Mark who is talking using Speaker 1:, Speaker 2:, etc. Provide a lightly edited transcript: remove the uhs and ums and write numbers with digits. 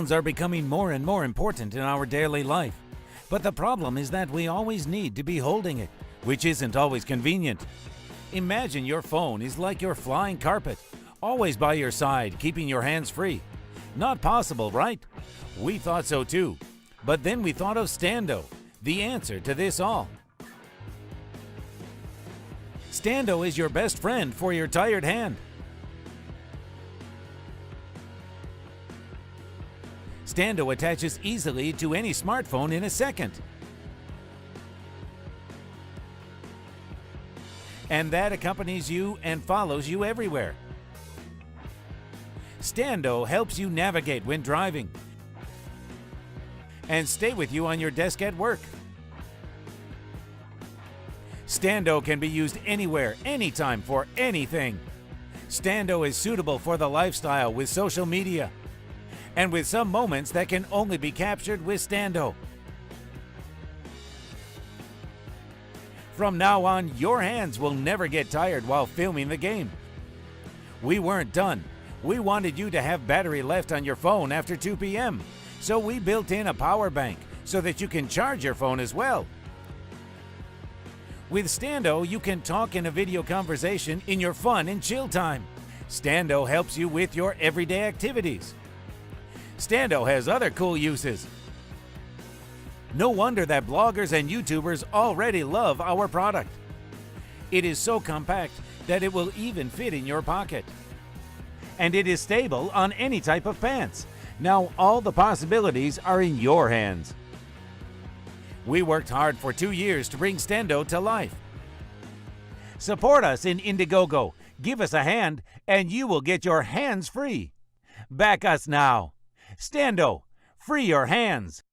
Speaker 1: Phones are becoming more and more important in our daily life. But the problem is that we always need to be holding it, which isn't always convenient. Imagine your phone is like your flying carpet, always by your side, keeping your hands free. Not possible, right? We thought so too. But then we thought of Stando, the answer to this all. Stando is your best friend for your tired hand. Stando attaches easily to any smartphone in a second. And that accompanies you and follows you everywhere. Stando helps you navigate when driving and stay with you on your desk at work. Stando can be used anywhere, anytime, for anything. Stando is suitable for the lifestyle with social media and with some moments that can only be captured with Stando. From now on, your hands will never get tired while filming the game. We weren't done. We wanted you to have battery left on your phone after 2 p.m., so we built in a power bank so that you can charge your phone as well. With Stando, you can talk in a video conversation in your fun and chill time. Stando helps you with your everyday activities. Stando has other cool uses. No wonder that bloggers and YouTubers already love our product. It is so compact that it will even fit in your pocket. And it is stable on any type of pants. Now all the possibilities are in your hands. We worked hard for 2 years to bring Stando to life. Support us in Indiegogo, give us a hand, and you will get your hands free. Back us now. Stando, free your hands.